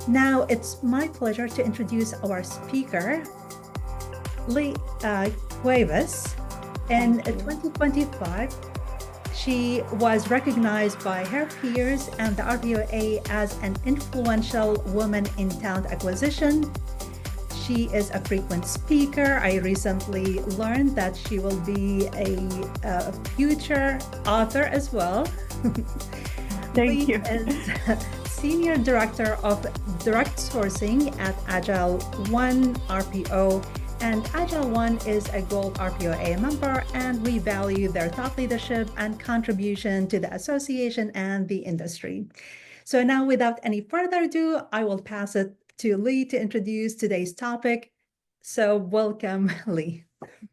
Now it's my pleasure to introduce our speaker, Leigh Cuevas. In 2025, she was recognized by her peers and the RPOA as an influential woman in talent acquisition. She is a frequent speaker. I recently learned that she will be a future author as well. Thank you. Is Senior Director of Direct Sourcing at AgileOne RPO. And AgileOne is a Gold RPOA member, and we value their thought leadership and contribution to the association and the industry. So now, without any further ado, I will pass it to Leigh to introduce today's topic. So welcome, Leigh.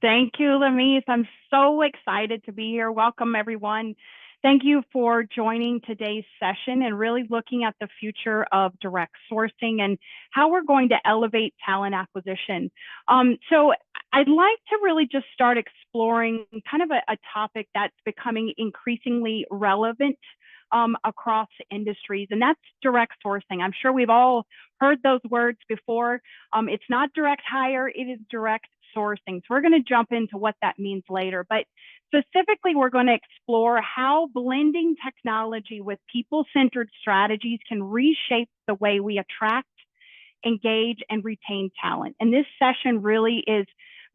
Thank you, Lamise. I'm so excited to be here. Welcome, everyone. Thank you for joining today's session and really looking at the future of direct sourcing and how we're going to elevate talent acquisition. So I'd like to really just start exploring kind of a topic that's becoming increasingly relevant across industries, and that's direct sourcing. I'm sure we've all heard those words before. It's not direct hire, it is direct sourcing. So we're going to jump into what that means later. But specifically, we're going to explore how blending technology with people-centered strategies can reshape the way we attract, engage, and retain talent. And this session really is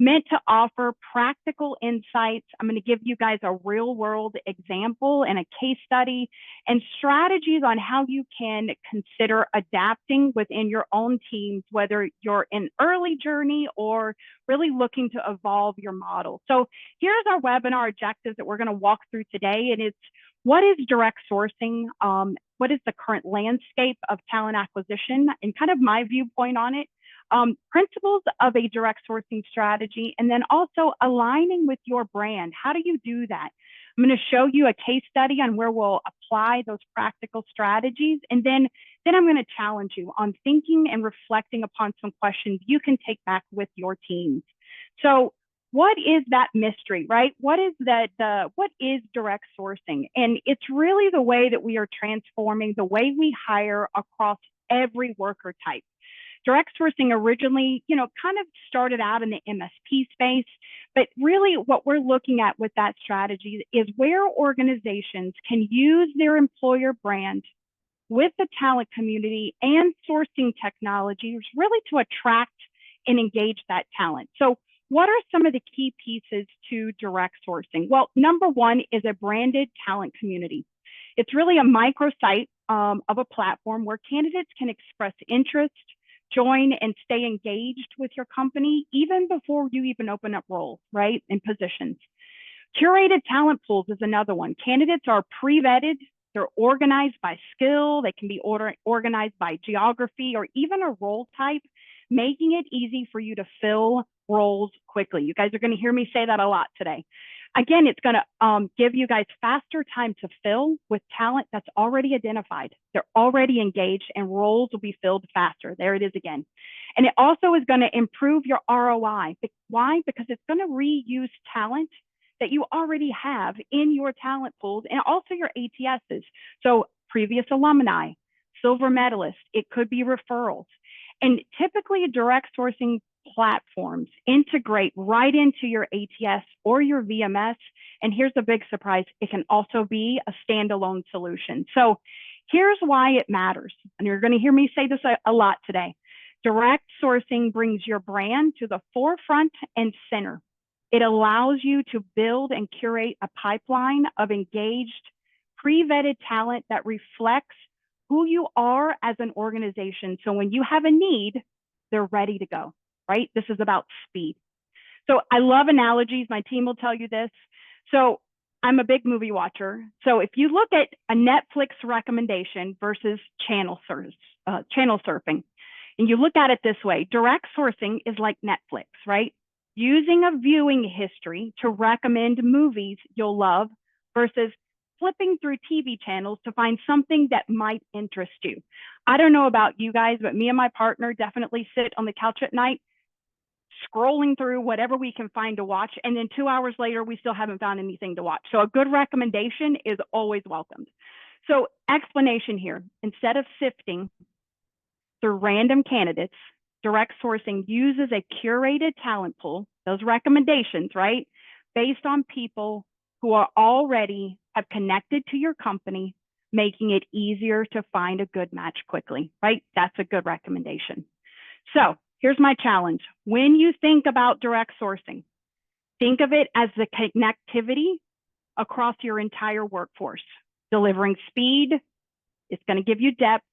meant to offer practical insights. I'm going to give you guys a real world example and a case study and strategies on how you can consider adapting within your own teams, whether you're in early journey or really looking to evolve your model. So here's our webinar objectives that we're going to walk through today. And it's what is direct sourcing? What is the current landscape of talent acquisition and kind of my viewpoint on it? Principles of a direct sourcing strategy, and then also aligning with your brand. How do you do that? I'm going to show you a case study on where we'll apply those practical strategies, and then I'm going to challenge you on thinking and reflecting upon some questions you can take back with your teams. So what is that mystery, right? What is what is direct sourcing? And it's really the way that we are transforming the way we hire across every worker type. Direct sourcing originally, kind of started out in the MSP space, but really what we're looking at with that strategy is where organizations can use their employer brand with the talent community and sourcing technologies really to attract and engage that talent. So what are some of the key pieces to direct sourcing? Well, number one is a branded talent community. It's really a microsite of a platform where candidates can express interest, join, and stay engaged with your company even before you even open up roles, right, and positions. Curated talent pools is another one. Candidates are pre-vetted. They're organized by skill. They can be organized by geography or even a role type, making it easy for you to fill roles quickly. You guys are going to hear me say that a lot today. Again, it's going to give you guys faster time to fill with talent that's already identified. They're already engaged and roles will be filled faster. There it is again. And it also is going to improve your ROI. Why? Because it's going to reuse talent that you already have in your talent pools and also your ATSs. So previous alumni, silver medalists, it could be referrals. And typically direct sourcing platforms integrate right into your ATS or your VMS. And here's the big surprise. It can also be a standalone solution. So here's why it matters. And you're going to hear me say this a lot today. Direct sourcing brings your brand to the forefront and center. It allows you to build and curate a pipeline of engaged, pre-vetted talent that reflects who you are as an organization. So when you have a need, they're ready to go. Right? This is about speed. So I love analogies. My team will tell you this. So I'm a big movie watcher. So if you look at a Netflix recommendation versus channel surfing, and you look at it this way, direct sourcing is like Netflix, right? Using a viewing history to recommend movies you'll love versus flipping through TV channels to find something that might interest you. I don't know about you guys, but me and my partner definitely sit on the couch at night scrolling through whatever we can find to watch. And then 2 hours later, we still haven't found anything to watch. So a good recommendation is always welcomed. So explanation here, instead of sifting through random candidates, direct sourcing uses a curated talent pool, those recommendations, right? Based on people who are already have connected to your company, making it easier to find a good match quickly, right? That's a good recommendation. So here's my challenge. When you think about direct sourcing, think of it as the connectivity across your entire workforce, delivering speed. It's going to give you depth,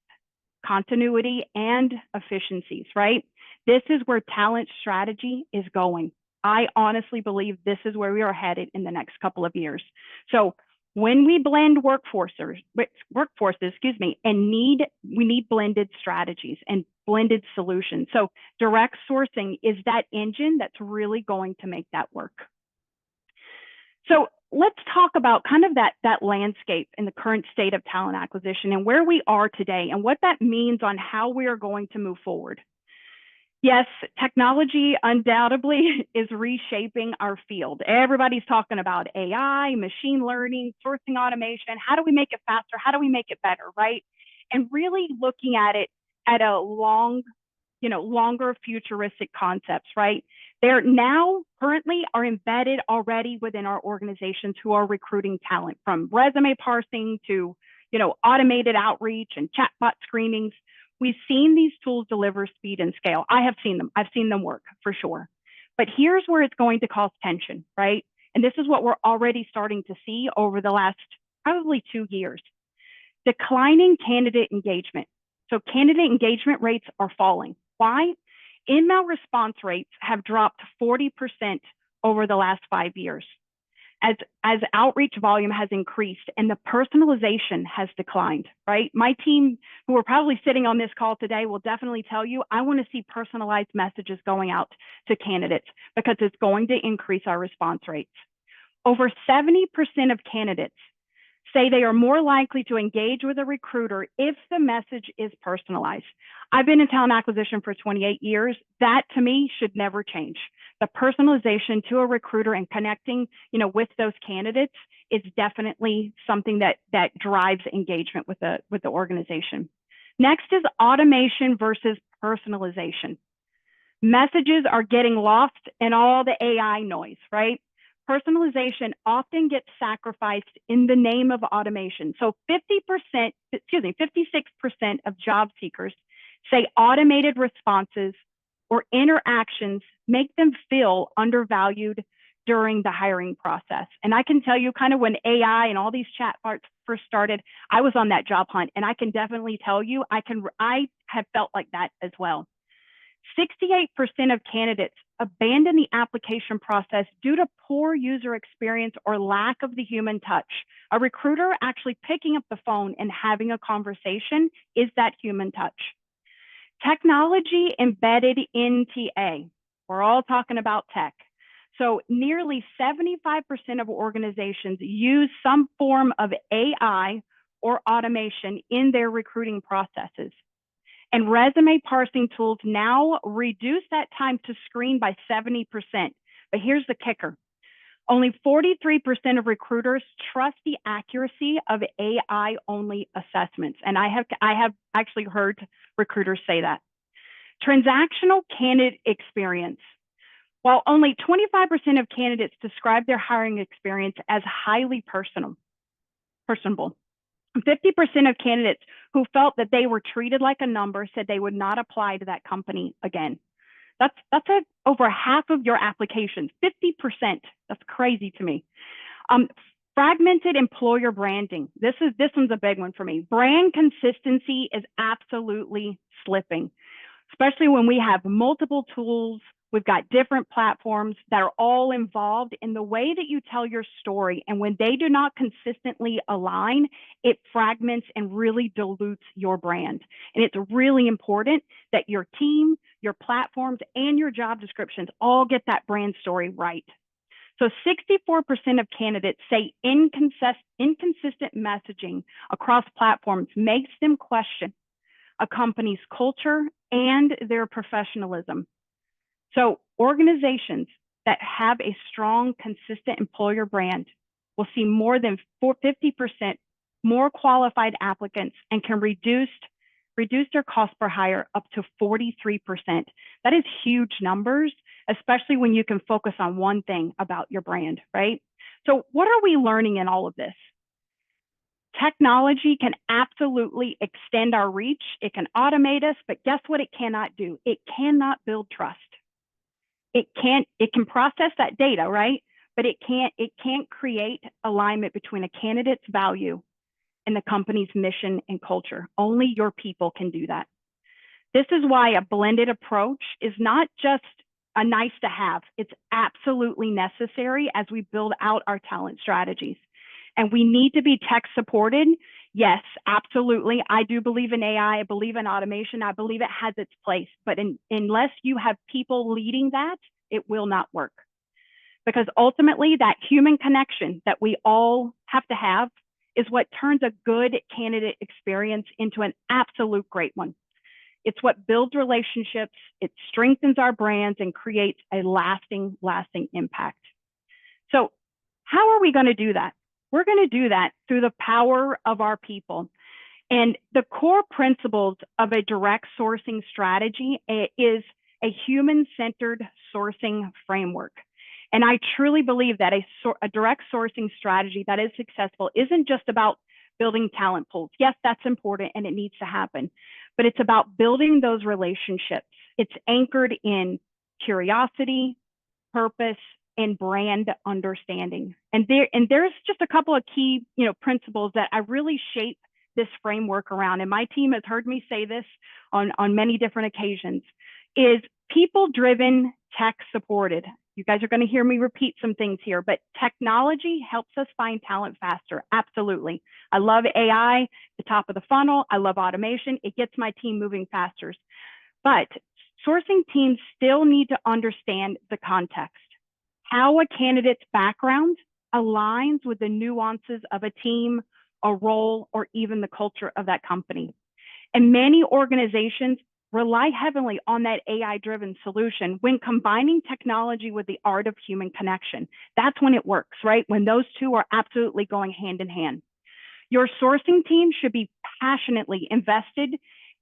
continuity, and efficiencies, right? This is where talent strategy is going. I honestly believe this is where we are headed in the next couple of years. So when we blend workforces, and we need blended strategies and blended solutions. So direct sourcing is that engine that's really going to make that work. So let's talk about kind of that landscape in the current state of talent acquisition and where we are today and what that means on how we are going to move forward. Yes, technology undoubtedly is reshaping our field. Everybody's talking about AI, machine learning, sourcing automation. How do we make it faster? How do we make it better, right? And really looking at it at a longer futuristic concepts, right? They're now currently are embedded already within our organizations who are recruiting talent, from resume parsing to, automated outreach and chatbot screenings. We've seen these tools deliver speed and scale. I have seen them. I've seen them work for sure. But here's where it's going to cause tension, right? And this is what we're already starting to see over the last probably 2 years. Declining candidate engagement. So candidate engagement rates are falling. Why? Email response rates have dropped 40% over the last 5 years. As outreach volume has increased and the personalization has declined, right? My team, who are probably sitting on this call today, will definitely tell you, I want to see personalized messages going out to candidates because it's going to increase our response rates. Over 70% of candidates say they are more likely to engage with a recruiter if the message is personalized. I've been in talent acquisition for 28 years. That to me should never change. The personalization to a recruiter and connecting, with those candidates is definitely something that drives engagement with the organization. Next is automation versus personalization. Messages are getting lost in all the AI noise, right? Personalization often gets sacrificed in the name of automation. So 56% of job seekers say automated responses or interactions make them feel undervalued during the hiring process. And I can tell you, kind of when AI and all these chatbots first started, I was on that job hunt, and I can definitely tell you, I have felt like that as well. 68% of candidates abandon the application process due to poor user experience or lack of the human touch. A recruiter actually picking up the phone and having a conversation is that human touch. Technology embedded in TA. We're all talking about tech. So nearly 75% of organizations use some form of AI or automation in their recruiting processes. And resume parsing tools now reduce that time to screen by 70%. But here's the kicker. Only 43% of recruiters trust the accuracy of AI-only assessments. And I have actually heard recruiters say that. Transactional candidate experience. While only 25% of candidates describe their hiring experience as highly personable, 50% of candidates who felt that they were treated like a number said they would not apply to that company again. That's over half of your applications, 50%. That's crazy to me. Fragmented employer branding. This one's a big one for me. Brand consistency is absolutely slipping, especially when we have multiple tools. We've got different platforms that are all involved in the way that you tell your story. And when they do not consistently align, it fragments and really dilutes your brand. And it's really important that your team, your platforms, and your job descriptions all get that brand story right. So 64% of candidates say inconsistent messaging across platforms makes them question a company's culture and their professionalism. So organizations that have a strong, consistent employer brand will see more than 50% more qualified applicants and can reduce reduced their cost per hire up to 43%. That is huge numbers, especially when you can focus on one thing about your brand, right? So what are we learning in all of this? Technology can absolutely extend our reach. It can automate us, but guess what it cannot do? It cannot build trust. It can process that data, right? But it can't create alignment between a candidate's value and the company's mission and culture. Only your people can do that. This is why a blended approach is not just a nice to have. It's absolutely necessary as we build out our talent strategies. And we need to be tech supported. Yes, absolutely. I do believe in AI. I believe in automation. I believe it has its place. But unless you have people leading that, it will not work. Because ultimately, that human connection that we all have to have is what turns a good candidate experience into an absolute great one. It's what builds relationships, it strengthens our brands, and creates a lasting impact. So how are we going to do that? We're going to do that through the power of our people. And the core principles of a direct sourcing strategy is a human-centered sourcing framework. And I truly believe that a direct sourcing strategy that is successful isn't just about building talent pools. Yes, that's important and it needs to happen, but it's about building those relationships. It's anchored in curiosity, purpose, and brand understanding. And there's just a couple of key, principles that I really shape this framework around. And my team has heard me say this on many different occasions, is people-driven, tech-supported. You guys are going to hear me repeat some things here, but technology helps us find talent faster. Absolutely. I love AI, the top of the funnel. I love automation. It gets my team moving faster. But sourcing teams still need to understand the context, how a candidate's background aligns with the nuances of a team, a role, or even the culture of that company. And many organizations rely heavily on that AI-driven solution when combining technology with the art of human connection. That's when it works, right? When those two are absolutely going hand in hand. Your sourcing team should be passionately invested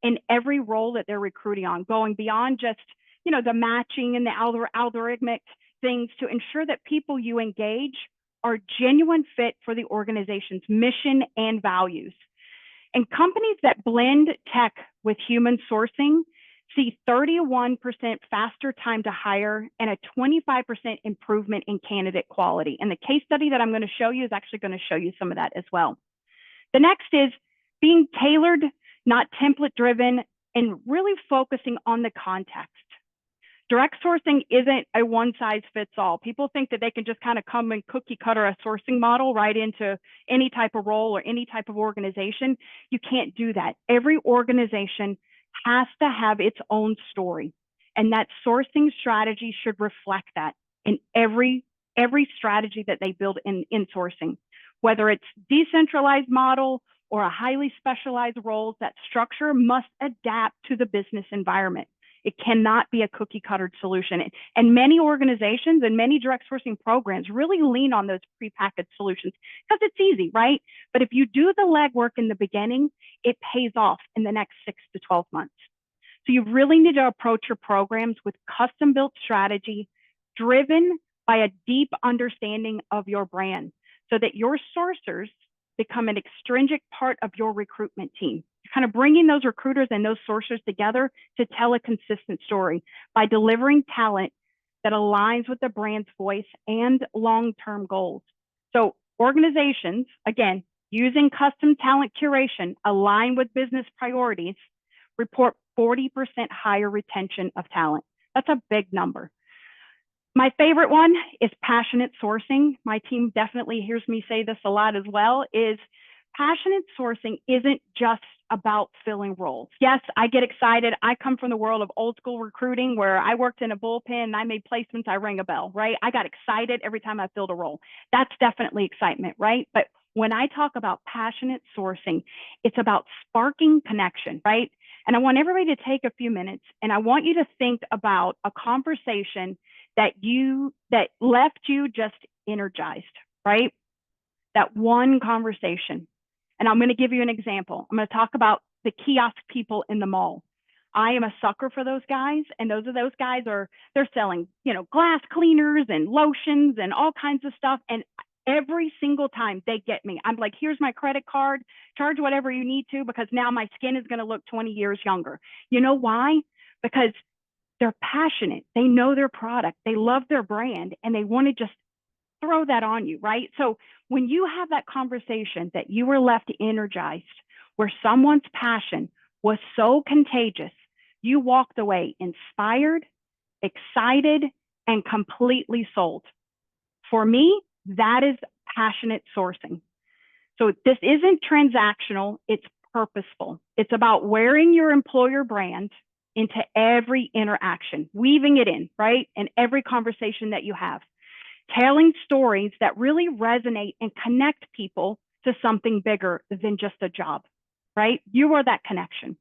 in every role that they're recruiting on, going beyond just, the matching and the algorithmic things to ensure that people you engage are genuine fit for the organization's mission and values. And companies that blend tech with human sourcing see 31% faster time to hire and a 25% improvement in candidate quality. And the case study that I'm going to show you is actually going to show you some of that as well. The next is being tailored, not template driven, and really focusing on the context. Direct sourcing isn't a one size fits all. People think that they can just kind of come and cookie cutter a sourcing model right into any type of role or any type of organization. You can't do that. Every organization has to have its own story, and that sourcing strategy should reflect that in every strategy that they build in sourcing, whether it's decentralized model or a highly specialized roles. That structure must adapt to the business environment. It cannot be a cookie cutter solution. And many organizations and many direct sourcing programs really lean on those prepackaged solutions because it's easy, right? But if you do the legwork in the beginning, it pays off in the next 6 to 12 months. So you really need to approach your programs with custom built strategy driven by a deep understanding of your brand so that your sourcers become an extrinsic part of your recruitment team. You're kind of bringing those recruiters and those sourcers together to tell a consistent story by delivering talent that aligns with the brand's voice and long-term goals. So organizations, again, using custom talent curation aligned with business priorities, report 40% higher retention of talent. That's a big number. My favorite one is passionate sourcing. My team definitely hears me say this a lot as well, is passionate sourcing isn't just about filling roles. Yes, I get excited. I come from the world of old school recruiting where I worked in a bullpen and I made placements, I rang a bell, right? I got excited every time I filled a role. That's definitely excitement, right? But when I talk about passionate sourcing, it's about sparking connection, right? And I want everybody to take a few minutes and I want you to think about a conversation that left you just energized, right? That one conversation. And I'm going to give you an example. I'm going to talk about the kiosk people in the mall. I am a sucker for those guys, and those guys they're selling, glass cleaners and lotions and all kinds of stuff. And every single time they get me, I'm like, here's my credit card, charge whatever you need to, because now my skin is going to look 20 years younger. You know why? Because they're passionate. They know their product. They love their brand, and they want to just throw that on you, right? So when you have that conversation that you were left energized, where someone's passion was so contagious, you walked away inspired, excited, and completely sold. For me, that is passionate sourcing. So this isn't transactional, it's purposeful. It's about wearing your employer brand into every interaction, weaving it in, right? In every conversation that you have, telling stories that really resonate and connect people to something bigger than just a job, right? You are that connection.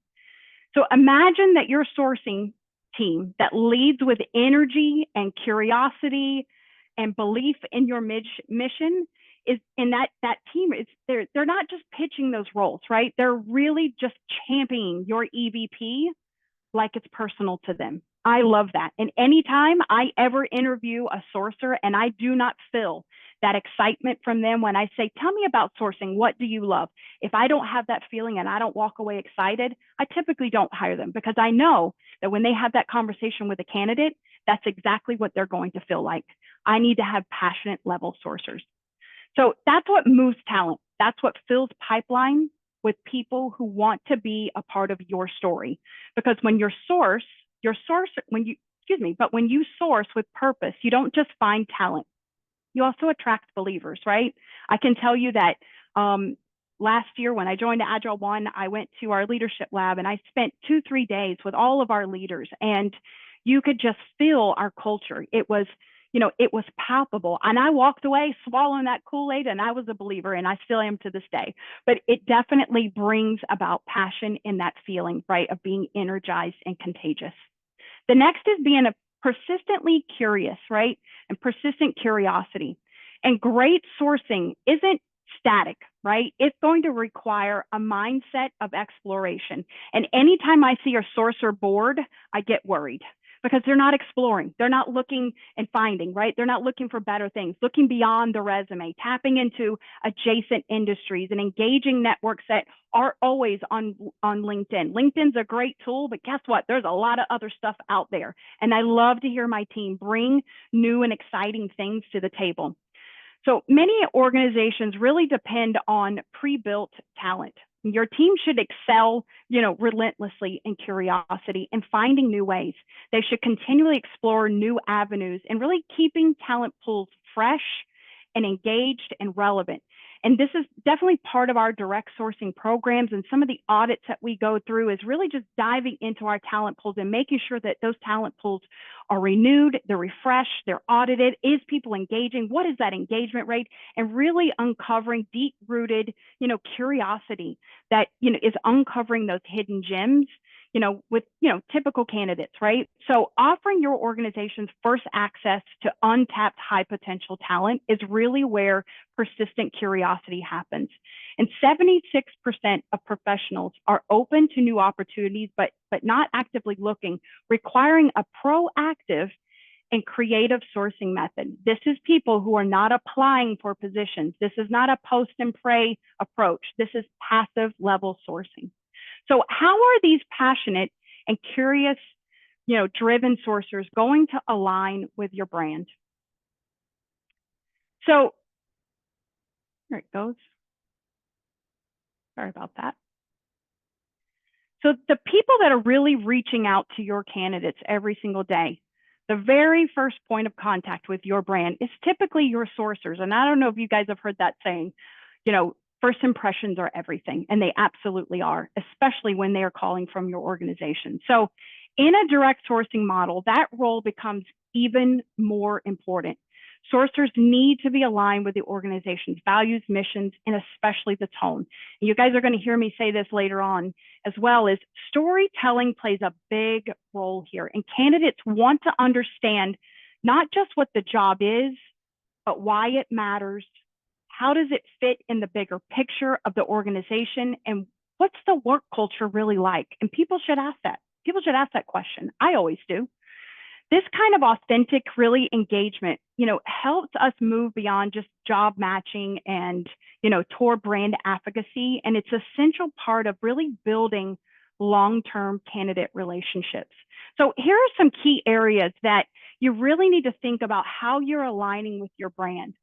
So imagine that your sourcing team that leads with energy and curiosity and belief in your mission is in that team. They're not just pitching those roles, right? They're really just championing your EVP like it's personal to them. I love that. And anytime I ever interview a sourcer and I do not feel that excitement from them when I say, tell me about sourcing, what do you love? If I don't have that feeling and I don't walk away excited, I typically don't hire them, because I know that when they have that conversation with a candidate, that's exactly what they're going to feel like. I need to have passionate level sourcers. So that's what moves talent. That's what fills pipeline with people who want to be a part of your story. Because when when you source with purpose, you don't just find talent, you also attract believers, right? I can tell you that last year when I joined AgileOne, I went to our leadership lab and I spent 2-3 days with all of our leaders, and you could just feel our culture. It was palpable. And I walked away swallowing that Kool-Aid, and I was a believer, and I still am to this day. But it definitely brings about passion in that feeling, right, of being energized and contagious. The next is being a persistently curious, right, and persistent curiosity. And great sourcing isn't static, right? It's going to require a mindset of exploration. And anytime I see a sourcer bored, I get worried, because they're not exploring. They're not looking and finding, right? They're not looking for better things, looking beyond the resume, tapping into adjacent industries and engaging networks that are always on LinkedIn. LinkedIn's a great tool, but guess what? There's a lot of other stuff out there. And I love to hear my team bring new and exciting things to the table. So many organizations really depend on pre-built talent. Your team should excel, relentlessly in curiosity and finding new ways. They should continually explore new avenues and really keeping talent pools fresh and engaged and relevant. And this is definitely part of our direct sourcing programs, and some of the audits that we go through is really just diving into our talent pools and making sure that those talent pools are renewed, they're refreshed, they're audited. Is people engaging? What is that engagement rate? And really uncovering deep-rooted, curiosity that, is uncovering those hidden gems, with, typical candidates, right? So offering your organization's first access to untapped high potential talent is really where persistent curiosity happens. And 76% of professionals are open to new opportunities, but not actively looking, requiring a proactive and creative sourcing method. This is people who are not applying for positions. This is not a post and pray approach. This is passive level sourcing. So how are these passionate and curious, driven sourcers going to align with your brand? So there it goes. Sorry about that. So the people that are really reaching out to your candidates every single day, the very first point of contact with your brand is typically your sourcers. And I don't know if you guys have heard that saying, first impressions are everything, and they absolutely are, especially when they are calling from your organization. So in a direct sourcing model, that role becomes even more important. Sourcers need to be aligned with the organization's values, missions, and especially the tone. And you guys are going to hear me say this later on as well, is storytelling plays a big role here. And candidates want to understand not just what the job is, but why it matters. How does it fit in the bigger picture of the organization? And what's the work culture really like? And people should ask that. People should ask that question. I always do. This kind of authentic, really engagement, helps us move beyond just job matching and, toward brand advocacy. And it's an essential part of really building long-term candidate relationships. So here are some key areas that you really need to think about how you're aligning with your brand.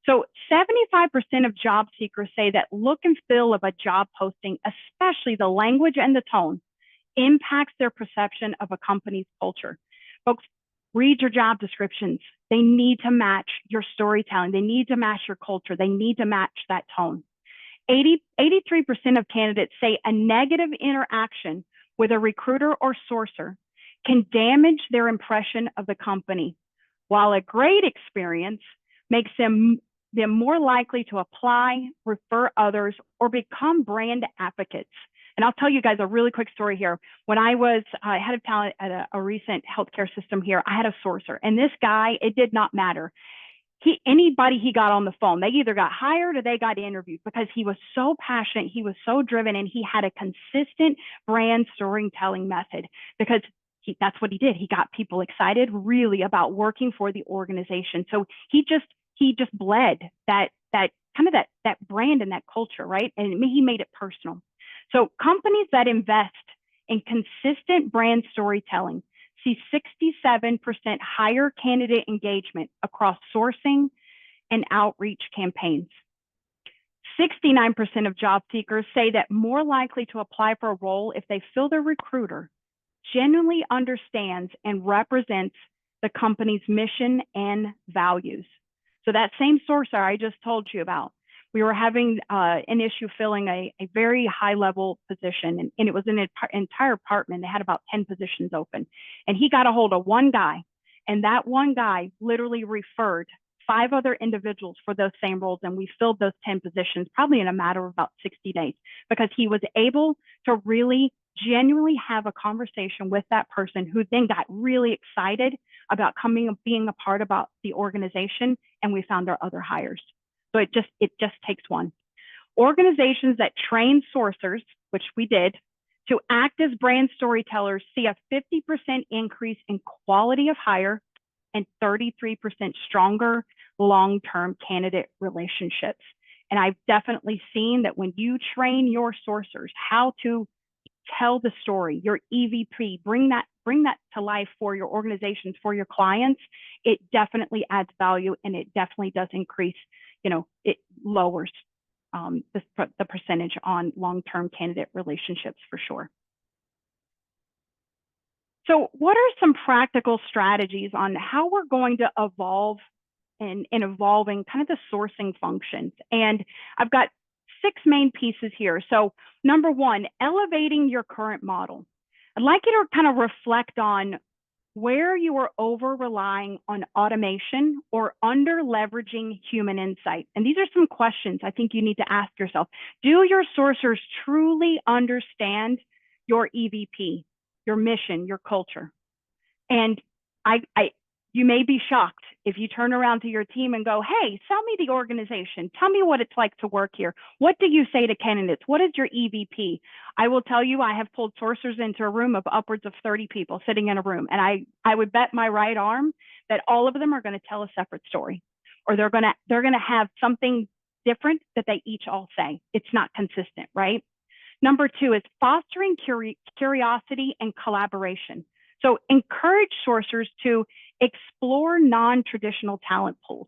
So 75% of job seekers say that look and feel of a job posting, especially the language and the tone, impacts their perception of a company's culture. Folks, read your job descriptions. They need to match your storytelling. They need to match your culture. They need to match that tone. 83% of candidates say a negative interaction with a recruiter or sourcer can damage their impression of the company, while a great experience makes them more likely to apply, refer others, or become brand advocates. And I'll tell you guys a really quick story here. When I was head of talent at a recent healthcare system here, I had a sourcer, and this guy, it did not matter. Anybody he got on the phone, they either got hired or they got interviewed because he was so passionate, he was so driven, and he had a consistent brand storytelling method because that's what he did. He got people excited really about working for the organization. So he just bled that kind of that brand and that culture, right? And he made it personal. So companies that invest in consistent brand storytelling see 67% higher candidate engagement across sourcing and outreach campaigns. 69% of job seekers say that more likely to apply for a role if they feel their recruiter genuinely understands and represents the company's mission and values. So that same sourcer I just told you about, we were having an issue filling a very high level position, and it was an entire department. They had about 10 positions open, and he got a hold of one guy, and that one guy literally referred 5 other individuals for those same roles, and we filled those 10 positions probably in a matter of about 60 days because he was able to really genuinely have a conversation with that person who then got really excited about being a part about the organization, and we found our other hires. So it just takes one. Organizations that train sourcers, which we did, to act as brand storytellers see a 50% increase in quality of hire and 33% stronger long-term candidate relationships. And I've definitely seen that when you train your sourcers how to tell the story, your EVP, bring that to life for your organizations, for your clients, it definitely adds value, and it definitely does increase, it lowers the percentage on long-term candidate relationships for sure. So what are some practical strategies on how we're going to evolve in evolving kind of the sourcing functions? And I've got 6 main pieces here. So number 1, elevating your current model. I'd like you to kind of reflect on where you are over relying on automation or under leveraging human insight. And these are some questions I think you need to ask yourself. Do your sourcers truly understand your EVP, your mission, your culture? And you may be shocked if you turn around to your team and go, hey, sell me the organization. Tell me what it's like to work here. What do you say to candidates? What is your EVP? I will tell you, I have pulled sourcers into a room of upwards of 30 people sitting in a room. And I would bet my right arm that all of them are going to tell a separate story, or they're going to have something different that they each all say. It's not consistent, right? Number 2 is fostering curiosity and collaboration. So encourage sourcers to explore non-traditional talent pools,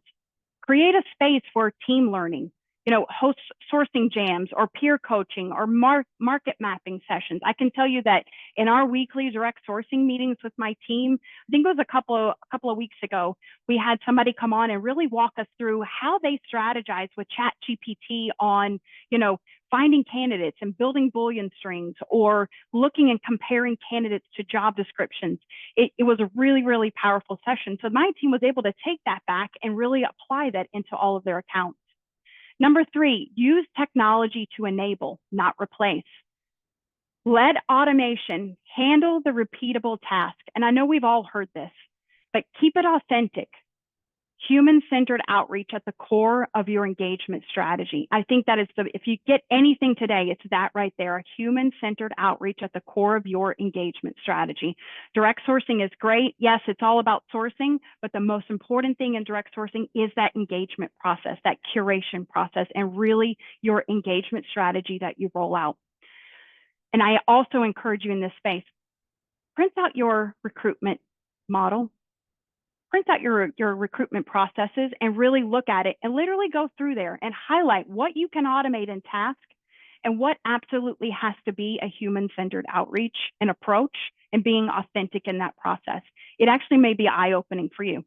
create a space for team learning, host sourcing jams or peer coaching or market mapping sessions. I can tell you that in our weekly direct sourcing meetings with my team, I think it was a couple of weeks ago, we had somebody come on and really walk us through how they strategize with ChatGPT on, finding candidates and building Boolean strings or looking and comparing candidates to job descriptions. It was a really, really powerful session. So my team was able to take that back and really apply that into all of their accounts. Number 3, use technology to enable, not replace. Let automation handle the repeatable task. And I know we've all heard this, but keep it authentic. human-centered outreach at the core of your engagement strategy. I think that is if you get anything today, it's that right there, a human-centered outreach at the core of your engagement strategy. Direct sourcing is great. Yes, it's all about sourcing, but the most important thing in direct sourcing is that engagement process, that curation process, and really your engagement strategy that you roll out. And I also encourage you in this space, print out your recruitment model, print out your recruitment processes, and really look at it and literally go through there and highlight what you can automate in task and what absolutely has to be a human-centered outreach and approach and being authentic in that process. It actually may be eye-opening for you.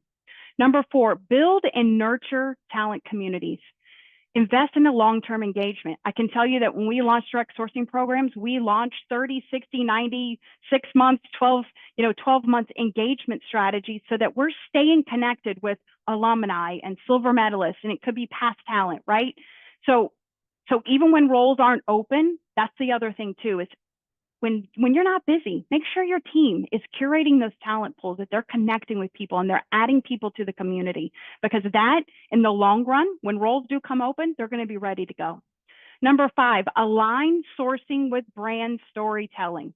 Number 4, build and nurture talent communities. Invest in a long-term engagement. I can tell you that when we launched direct sourcing programs, we launched 30, 60, 90, 6 months, 12 month engagement strategies so that we're staying connected with alumni and silver medalists, and it could be past talent, right? So even when roles aren't open, that's the other thing too, is when you're not busy, make sure your team is curating those talent pools, that they're connecting with people and they're adding people to the community, because that in the long run, when roles do come open, they're going to be ready to go. Number 5, align sourcing with brand storytelling.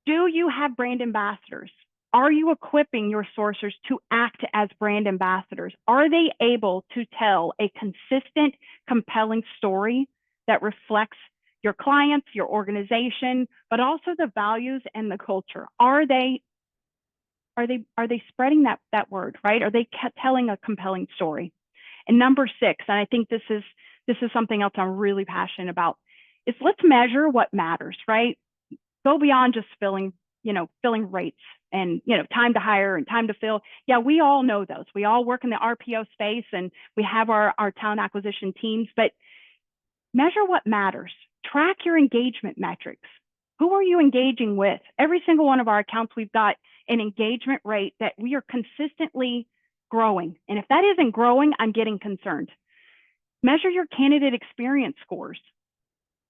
Do you have brand ambassadors? Are you equipping your sourcers to act as brand ambassadors? Are they able to tell a consistent, compelling story that reflects your clients, your organization, but also the values and the culture? Are they spreading that word, right? Are they telling a compelling story? And number 6, and I think this is something else I'm really passionate about, is let's measure what matters, right? Go beyond just filling rates and, time to hire and time to fill. Yeah, we all know those. We all work in the RPO space and we have our talent acquisition teams, but measure what matters. Track your engagement metrics. Who are you engaging with? Every single one of our accounts, we've got an engagement rate that we are consistently growing. And if that isn't growing, I'm getting concerned. Measure your candidate experience scores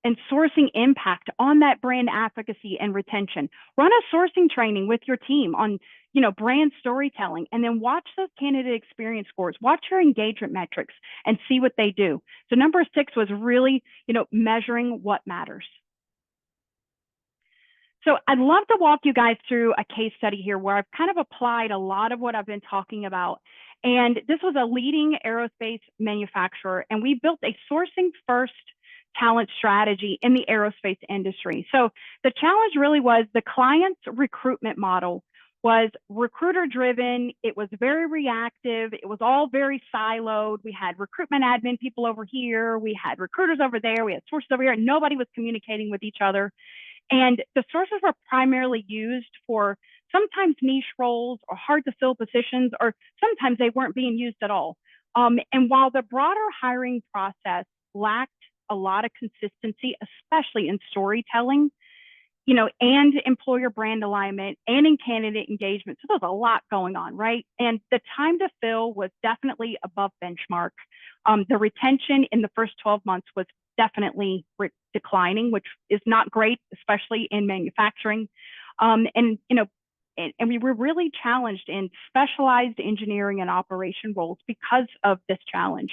and sourcing impact on that brand advocacy and retention. Run a sourcing training with your team on, brand storytelling, and then watch those candidate experience scores, watch your engagement metrics and see what they do. So number 6 was really, measuring what matters. So I'd love to walk you guys through a case study here where I've kind of applied a lot of what I've been talking about. And this was a leading aerospace manufacturer, and we built a sourcing first talent strategy in the aerospace industry. So the challenge really was the client's recruitment model was recruiter driven. It was very reactive. It was all very siloed. We had recruitment admin people over here. We had recruiters over there. We had sources over here, and nobody was communicating with each other. And the sources were primarily used for sometimes niche roles or hard to fill positions, or sometimes they weren't being used at all. And while the broader hiring process lacked a lot of consistency, especially in storytelling, and employer brand alignment and in candidate engagement. So there's a lot going on, right? And the time to fill was definitely above benchmark. The retention in the first 12 months was definitely declining, which is not great, especially in manufacturing. And we were really challenged in specialized engineering and operation roles because of this challenge.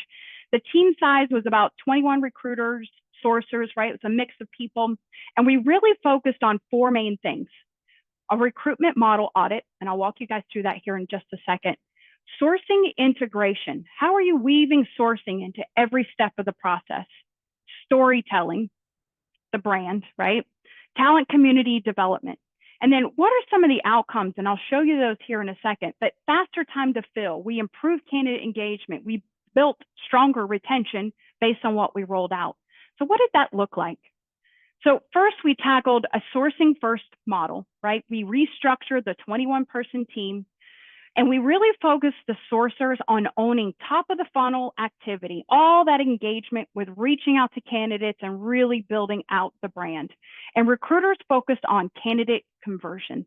The team size was about 21 recruiters, sourcers, right? It was a mix of people. And we really focused on 4 main things: a recruitment model audit, and I'll walk you guys through that here in just a second. Sourcing integration. How are you weaving sourcing into every step of the process? Storytelling, the brand, right? Talent community development. And then what are some of the outcomes? And I'll show you those here in a second. But faster time to fill. We improved candidate engagement. We built stronger retention based on what we rolled out. So what did that look like? So first, we tackled a sourcing first model, right? We restructured the 21-person team, and we really focused the sourcers on owning top of the funnel activity, all that engagement with reaching out to candidates and really building out the brand. And recruiters focused on candidate conversions.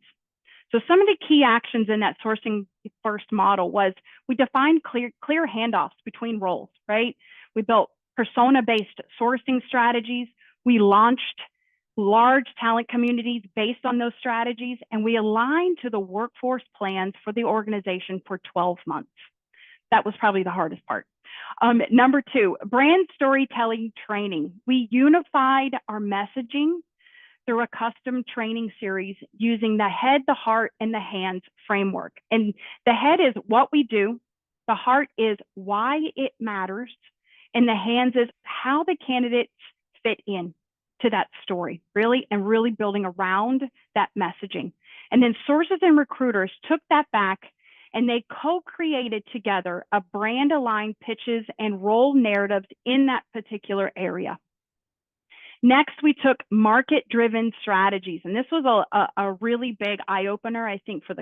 So some of the key actions in that sourcing first model was we defined clear handoffs between roles, right? We built persona-based sourcing strategies. We launched large talent communities based on those strategies, and we aligned to the workforce plans for the organization for 12 months. That was probably the hardest part. Number 2, brand storytelling training. We unified our messaging through a custom training series using the head, the heart, and the hands framework. And the head is what we do, the heart is why it matters, and the hands is how the candidates fit in to that story, really, and really building around that messaging. And then sources and recruiters took that back and they co-created together a brand aligned pitches and role narratives in that particular area. Next, we took market-driven strategies, and this was a really big eye-opener, I think, for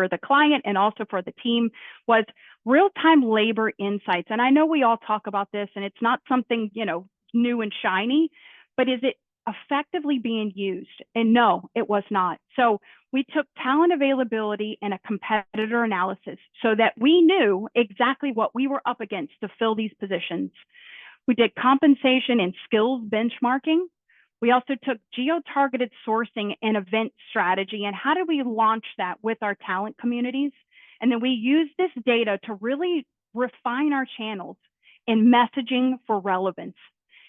the client and also for the team, was real-time labor insights. And I know we all talk about this, and it's not something, you know, new and shiny, but is it effectively being used? And no, it was not. So we took talent availability and a competitor analysis so that we knew exactly what we were up against to fill these positions. We did compensation and skills benchmarking. We also took geo-targeted sourcing and event strategy and how do we launch that with our talent communities. And then we used this data to really refine our channels and messaging for relevance.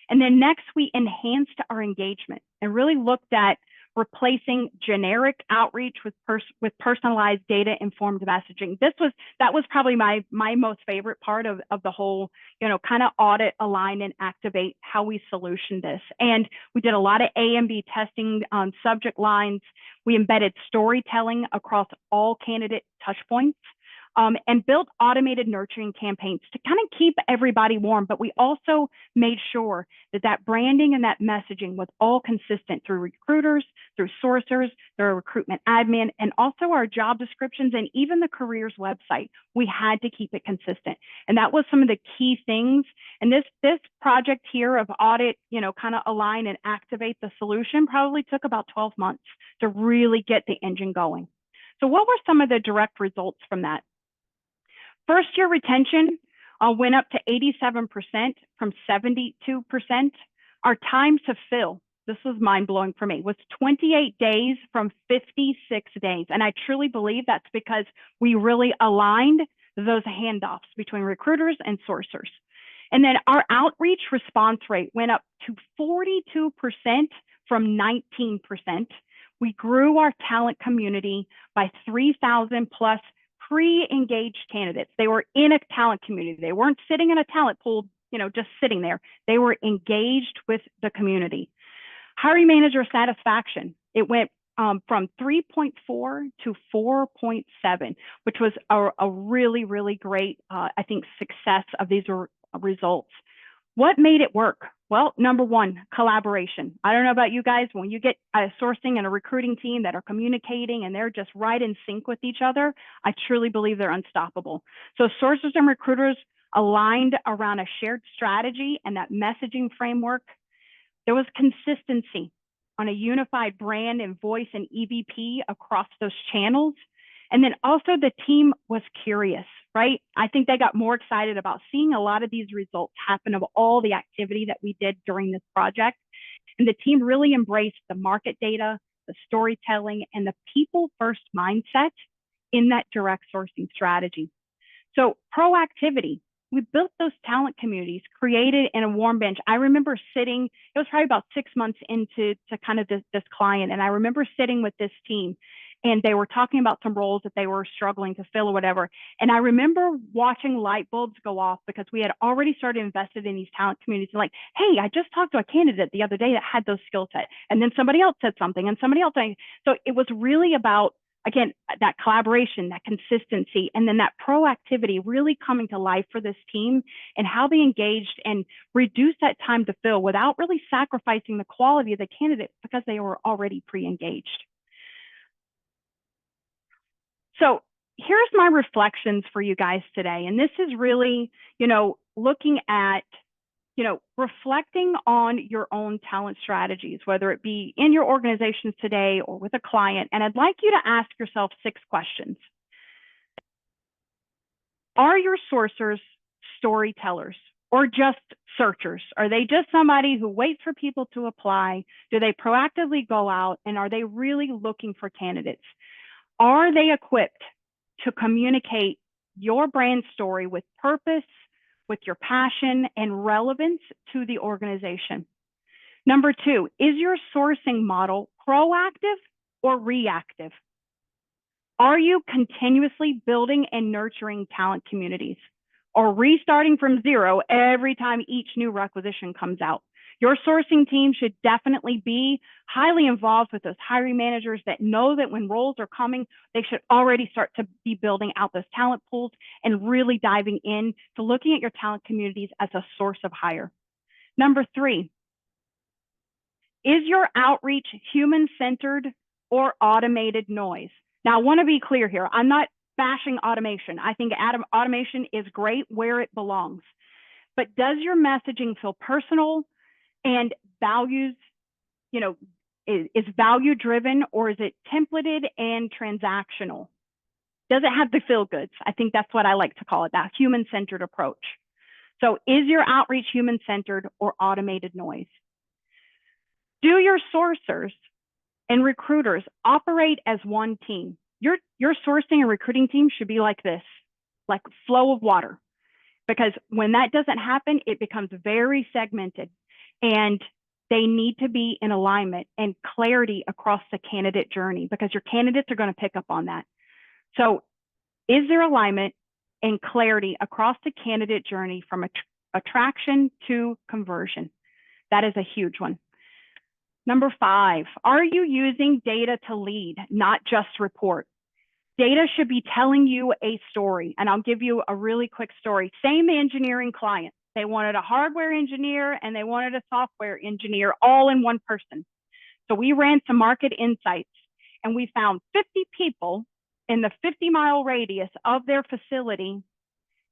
And then next, we enhanced our engagement and really looked at replacing generic outreach with personalized data-informed messaging. That was probably my most favorite part of the whole, you know, kind of audit, align, and activate how we solutioned this. And we did a lot of A and B testing on subject lines. We embedded storytelling across all candidate touchpoints. And built automated nurturing campaigns to kind of keep everybody warm. But we also made sure that that branding and that messaging was all consistent through recruiters, through sourcers, through our recruitment admin, and also our job descriptions and even the careers website. We had to keep it consistent. And that was some of the key things. And this project here of audit, you know, kind of align and activate the solution probably took about 12 months to really get the engine going. So what were some of the direct results from that? First year retention went up to 87% from 72%. Our time to fill, this was mind blowing for me, was 28 days from 56 days. And I truly believe that's because we really aligned those handoffs between recruiters and sourcers. And then our outreach response rate went up to 42% from 19%. We grew our talent community by 3,000 plus pre-engaged candidates. They were in a talent community. They weren't sitting in a talent pool, you know, just sitting there. They were engaged with the community. Hiring manager satisfaction, it went from 3.4 to 4.7, which was a really, really great, I think, success of these results. What made it work? Well, number one, collaboration. I don't know about you guys, when you get a sourcing and a recruiting team that are communicating and they're just right in sync with each other, I truly believe they're unstoppable. So sourcers and recruiters aligned around a shared strategy and that messaging framework. There was consistency on a unified brand and voice and EVP across those channels. And then also the team was curious, right? I think they got more excited about seeing a lot of these results happen of all the activity that we did during this project. And the team really embraced the market data, the storytelling, and the people first mindset in that direct sourcing strategy. So proactivity, we built those talent communities, created in a warm bench. I remember sitting, it was probably about 6 months into kind of this client. And I remember sitting with this team and they were talking about some roles that they were struggling to fill or whatever. And I remember watching light bulbs go off because we had already started invested in these talent communities. Like, hey, I just talked to a candidate the other day that had those skill sets. And then somebody else said something and somebody else. So it was really about, again, that collaboration, that consistency, and then that proactivity really coming to life for this team and how they engaged and reduced that time to fill without really sacrificing the quality of the candidate because they were already pre-engaged. So here's my reflections for you guys today. And this is really, you know, looking at, you know, reflecting on your own talent strategies, whether it be in your organizations today or with a client. And I'd like you to ask yourself 6 questions. Are your sourcers storytellers or just searchers? Are they just somebody who waits for people to apply? Do they proactively go out and are they really looking for candidates? Are they equipped to communicate your brand story with purpose, with your passion and relevance to the organization. Number 2, is your sourcing model proactive or reactive? Are you continuously building and nurturing talent communities or restarting from zero every time each new requisition comes out? Your sourcing team should definitely be highly involved with those hiring managers that know that when roles are coming, they should already start to be building out those talent pools and really diving in to looking at your talent communities as a source of hire. Number 3, is your outreach human-centered or automated noise? Now, I want to be clear here. I'm not bashing automation. I think automation is great where it belongs. But does your messaging feel personal and values, is value driven, or is it templated and transactional? Does it have the feel goods? I think that's what I like to call it, that human-centered approach. So is your outreach human-centered or automated noise? Do your sourcers and recruiters operate as one team? Your sourcing and recruiting team should be like this, like flow of water, because when that doesn't happen, it becomes very segmented, and they need to be in alignment and clarity across the candidate journey, because your candidates are going to pick up on that. So is there alignment and clarity across the candidate journey from attraction to conversion? That is a huge one. Number 5, are you using data to lead, not just report? Data should be telling you a story. And I'll give you a really quick story. Same engineering client. They wanted a hardware engineer and they wanted a software engineer all in one person. So we ran some market insights and we found 50 people in the 50-mile radius of their facility.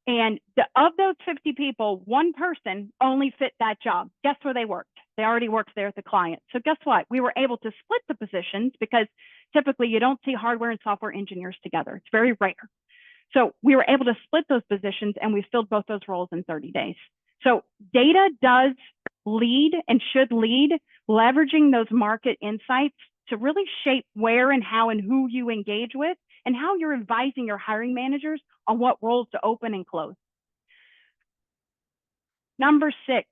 And of those 50 people, one person only fit that job. Guess where they worked? They already worked there at the client. So guess what? We were able to split the positions, because typically you don't see hardware and software engineers together. It's very rare. So we were able to split those positions and we filled both those roles in 30 days. So data does lead and should lead, leveraging those market insights to really shape where and how and who you engage with and how you're advising your hiring managers on what roles to open and close. Number 6,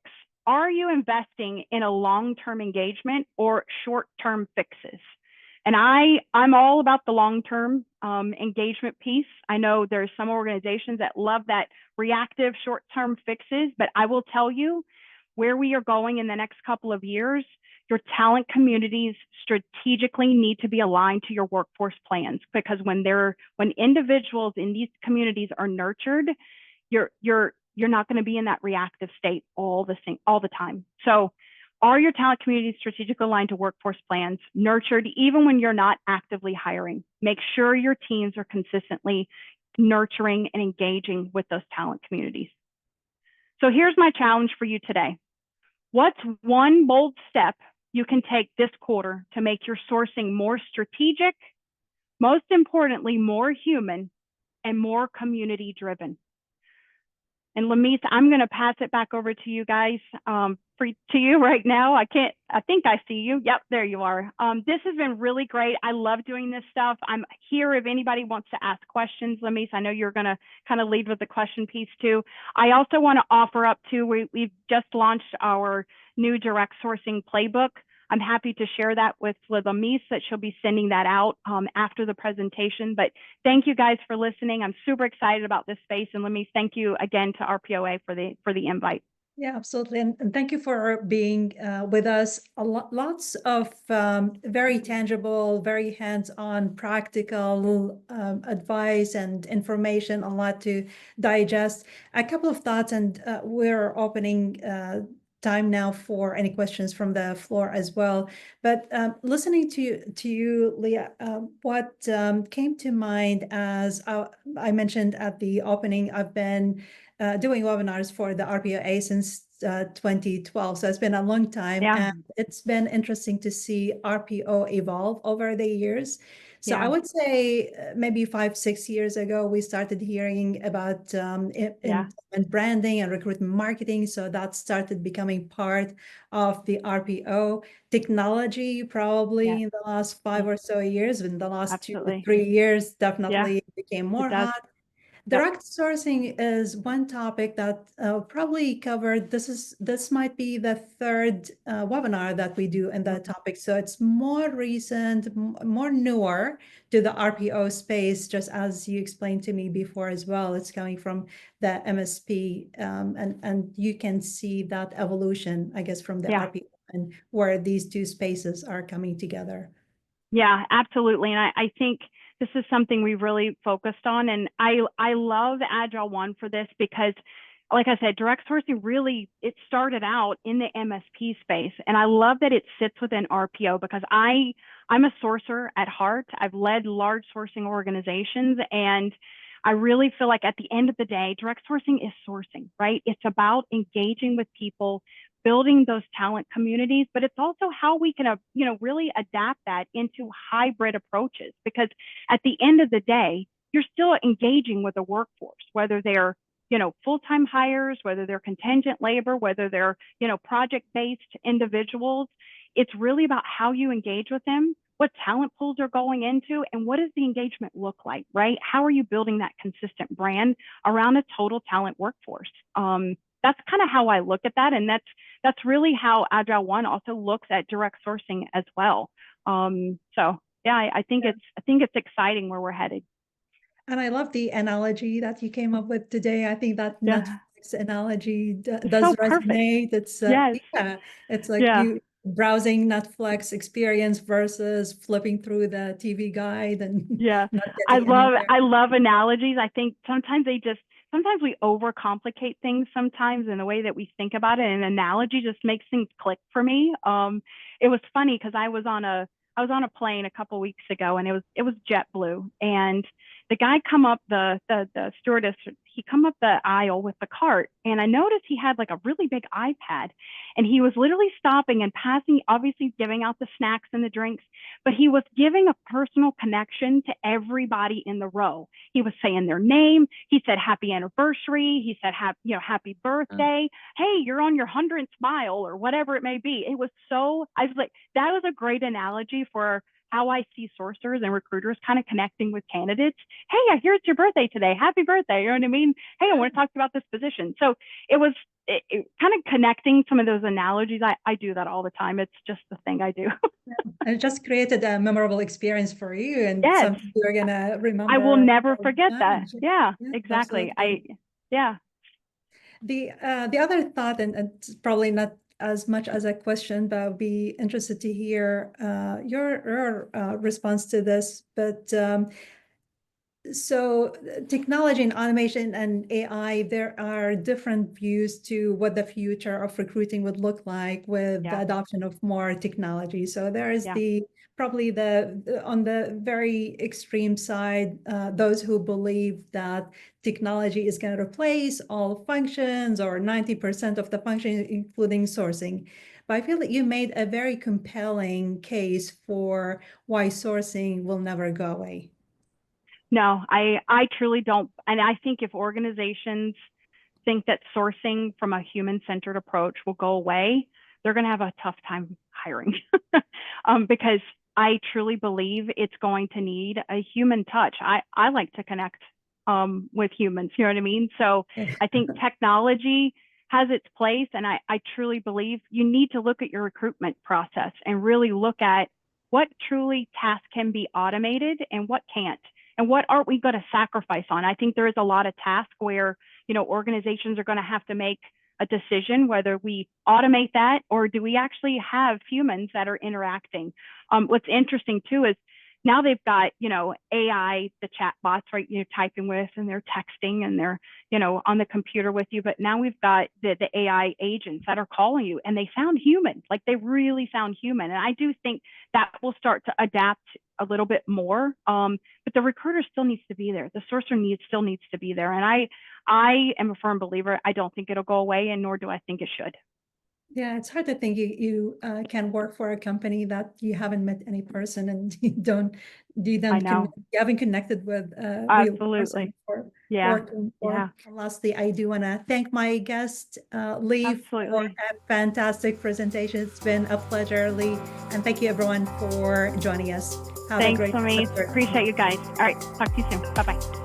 are you investing in a long-term engagement or short-term fixes? And I'm all about the long-term engagement piece. I know there's some organizations that love that reactive short-term fixes, but I will tell you where we are going in the next couple of years. Your talent communities strategically need to be aligned to your workforce plans, because when individuals in these communities are nurtured, you're not going to be in that reactive state all the time. So are your talent communities strategically aligned to workforce plans, nurtured even when you're not actively hiring? Make sure your teams are consistently nurturing and engaging with those talent communities. So here's my challenge for you today. What's one bold step you can take this quarter to make your sourcing more strategic, most importantly, more human, and more community driven? And Lamise, I'm going to pass it back over to you guys, to you right now. I think I see you. Yep, there you are. This has been really great. I love doing this stuff. I'm here if anybody wants to ask questions. Lamise, I know you're going to kind of lead with the question piece too. I also want to offer up too, we've just launched our new direct sourcing playbook. I'm happy to share that with Lamise, that she'll be sending that out after the presentation. But thank you guys for listening. I'm super excited about this space. And Lamise, thank you again to RPOA for the invite. Yeah, absolutely. And thank you for being with us. Lots of very tangible, very hands-on, practical advice and information, a lot to digest. A couple of thoughts, and we're opening time now for any questions from the floor as well. But listening to you, Leah, what came to mind as I mentioned at the opening, I've been doing webinars for the RPOA since 2012. So it's been a long time. Yeah. And it's been interesting to see RPO evolve over the years. So Yeah. I would say maybe 5-6 years ago, we started hearing about and branding and recruitment marketing. So that started becoming part of the RPO. Technology probably in the last 5 or so years, in the last 2 to 3 years, definitely became more hot. Direct sourcing is one topic that probably covered. This might be the third webinar that we do in that topic. So it's more recent, more newer to the RPO space, just as you explained to me before as well. It's coming from the MSP, and you can see that evolution, I guess, from the RPO and where these two spaces are coming together. Yeah, absolutely. And I think this is something we really focused on. And I love AgileOne for this because, like I said, direct sourcing really, it started out in the MSP space. And I love that it sits within RPO because I'm a sourcer at heart. I've led large sourcing organizations, and I really feel like at the end of the day, direct sourcing is sourcing, right? It's about engaging with people, building those talent communities, but it's also how we can, really adapt that into hybrid approaches. Because at the end of the day, you're still engaging with the workforce, whether they're, full-time hires, whether they're contingent labor, whether they're, project-based individuals. It's really about how you engage with them, what talent pools are going into, and what does the engagement look like, right? How are you building that consistent brand around a total talent workforce? That's kind of how I look at that. And that's really how AgileOne also looks at direct sourcing as well. So yeah, I think it's exciting where we're headed. And I love the analogy that you came up with today. I think that Netflix analogy does so resonate. It's yes. It's like you browsing Netflix experience versus flipping through the TV guide and I love analogies. I think sometimes we overcomplicate things sometimes in the way that we think about it. And an analogy just makes things click for me. It was funny because I was on a plane a couple weeks ago, and it was JetBlue, and the guy come up, the stewardess, he come up the aisle with the cart, and I noticed he had like a really big iPad, and he was literally stopping and passing, obviously giving out the snacks and the drinks, but he was giving a personal connection to everybody in the row. He was saying their name. He said happy anniversary. He said happy birthday. Hey, you're on your 100th mile, or whatever it may be. It was I was like, that was a great analogy for how I see sourcers and recruiters kind of connecting with candidates. Hey, I hear it's your birthday today. Happy birthday. You know what I mean? Hey, I want to talk about this position. So it was kind of connecting some of those analogies. I do that all the time. It's just the thing I do. And it just created a memorable experience for you, and something you're going to remember. I will never forget that. Yeah, exactly. The other thought, and it's probably not as much as a question, but I'll be interested to hear your response to this. But so technology and automation and AI, there are different views to what the future of recruiting would look like with the adoption of more technology. So there is probably on the very extreme side, those who believe that technology is going to replace all functions or 90% of the functions, including sourcing. But I feel that you made a very compelling case for why sourcing will never go away. No, I truly don't. And I think if organizations think that sourcing from a human-centered approach will go away, they're going to have a tough time hiring because I truly believe it's going to need a human touch. I like to connect with humans, you know what I mean? So I think technology has its place, and I truly believe you need to look at your recruitment process and really look at what truly tasks can be automated and what can't. And what aren't we going to sacrifice on? I think there is a lot of tasks where, organizations are going to have to make a decision whether we automate that or do we actually have humans that are interacting. What's interesting too is now they've got, AI, the chat bots, right? You're typing with and they're texting and they're, on the computer with you. But now we've got the AI agents that are calling you and they sound human, like they really sound human. And I do think that will start to adapt a little bit more. But the recruiter still needs to be there. The sourcer still needs to be there. And I am a firm believer. I don't think it'll go away, and nor do I think it should. Yeah, it's hard to think you can work for a company that you haven't met any person and you haven't connected with a real person for working for. Yeah. And lastly, I do want to thank my guest, Leigh, for a fantastic presentation. It's been a pleasure, Leigh, and thank you everyone for joining us. Thanks, Amy. Appreciate you guys. All right, talk to you soon. Bye-bye.